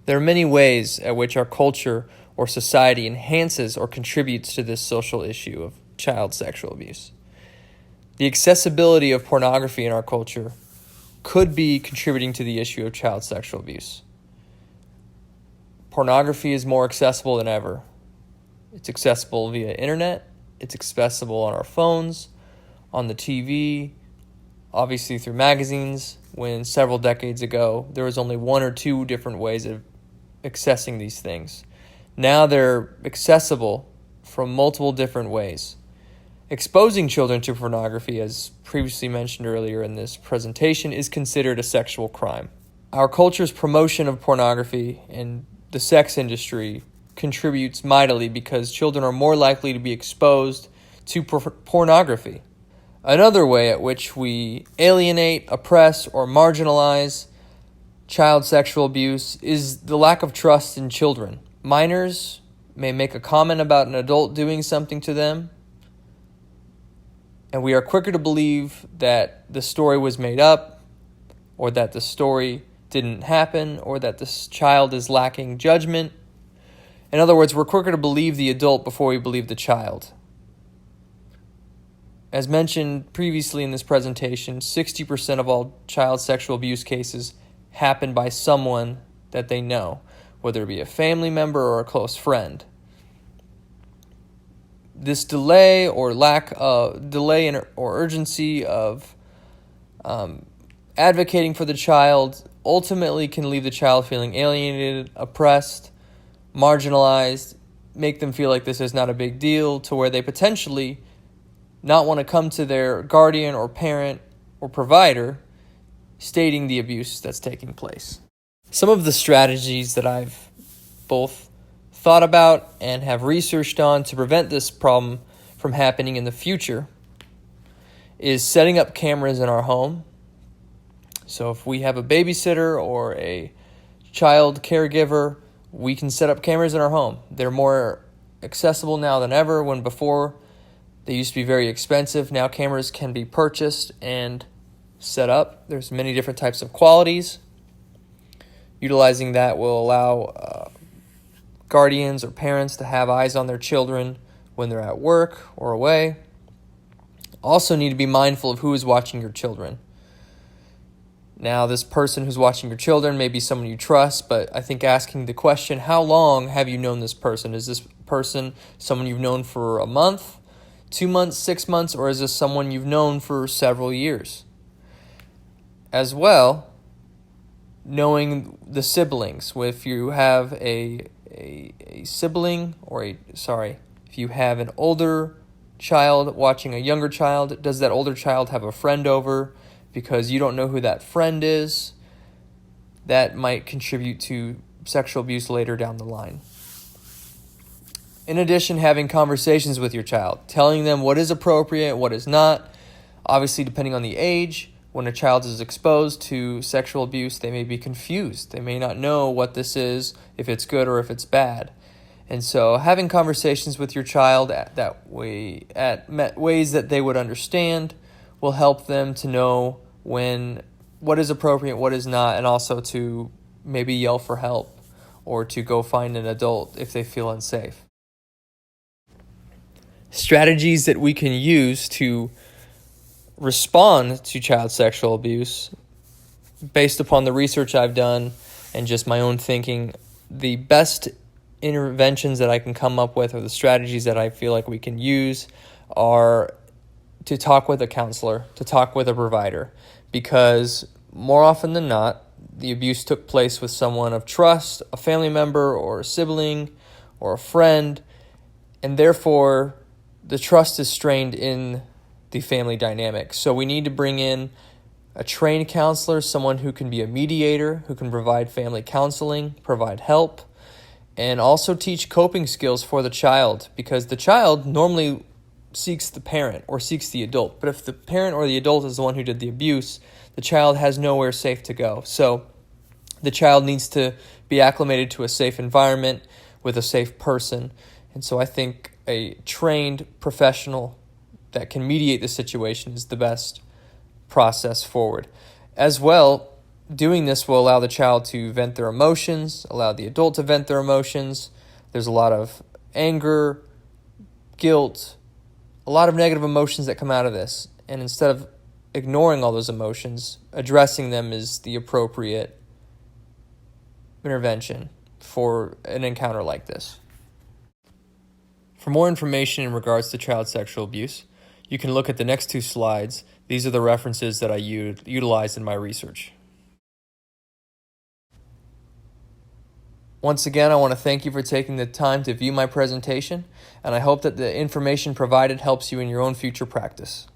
There are many ways at which our culture or society enhances or contributes to this social issue of child sexual abuse. The accessibility of pornography in our culture could be contributing to the issue of child sexual abuse. Pornography is more accessible than ever. It's accessible via internet, it's accessible on our phones, on the TV, obviously through magazines, when several decades ago there was only one or two different ways of accessing these things. Now they're accessible from multiple different ways. Exposing children to pornography, as previously mentioned earlier in this presentation, is considered a sexual crime. Our culture's promotion of pornography and the sex industry contributes mightily because children are more likely to be exposed to pornography. Another way at which we alienate, oppress, or marginalize child sexual abuse is the lack of trust in children. Minors may make a comment about an adult doing something to them, and we are quicker to believe that the story was made up, or that the story didn't happen, or that this child is lacking judgment. In other words, we're quicker to believe the adult before we believe the child. As mentioned previously in this presentation, 60% of all child sexual abuse cases happen by someone that they know, whether it be a family member or a close friend. This delay or lack of delay or urgency of advocating for the child ultimately can leave the child feeling alienated, oppressed, marginalized, make them feel like this is not a big deal, to where they potentially not want to come to their guardian or parent or provider stating the abuse that's taking place. Some of the strategies that I've both thought about and have researched on to prevent this problem from happening in the future is setting up cameras in our home. So if we have a babysitter or a child caregiver, we can set up cameras in our home. They're more accessible now than ever, when before they used to be very expensive. Now cameras can be purchased and set up. There's many different types of qualities. Utilizing that will allow guardians or parents to have eyes on their children when they're at work or away. Also need to be mindful of who is watching your children. Now, this person who's watching your children may be someone you trust, but I think asking the question, how long have you known this person? Is this person someone you've known for a month, 2 months, 6 months, or is this someone you've known for several years? As well, knowing the siblings. If you have a sibling if you have an older child watching a younger child, does that older child have a friend over? Because you don't know who that friend is, that might contribute to sexual abuse later down the line. In addition, having conversations with your child, telling them what is appropriate, what is not. Obviously, depending on the age, when a child is exposed to sexual abuse, they may be confused. They may not know what this is, if it's good or if it's bad. And so having conversations with your child at ways that they would understand will help them to know what is appropriate, what is not, and also to maybe yell for help or to go find an adult if they feel unsafe. Strategies that we can use to respond to child sexual abuse, based upon the research I've done and just my own thinking, the best interventions that I can come up with, or the strategies that I feel like we can use, are to talk with a counselor, to talk with a provider, because more often than not, the abuse took place with someone of trust, a family member or a sibling or a friend, and therefore the trust is strained in the family dynamic. So we need to bring in a trained counselor, someone who can be a mediator, who can provide family counseling, provide help, and also teach coping skills for the child, because the child normally seeks the parent or seeks the adult. But if the parent or the adult is the one who did the abuse, the child has nowhere safe to go. So the child needs to be acclimated to a safe environment with a safe person. And so I think a trained professional that can mediate the situation is the best process forward. As well, Doing this will allow the child to vent their emotions, allow the adult to vent their emotions. There's a lot of anger, guilt, a lot of negative emotions that come out of this. And instead of ignoring all those emotions, addressing them is the appropriate intervention for an encounter like this. For more information in regards to child sexual abuse, you can look at the next 2 slides. These are the references that I utilized in my research. Once again, I want to thank you for taking the time to view my presentation, and I hope that the information provided helps you in your own future practice.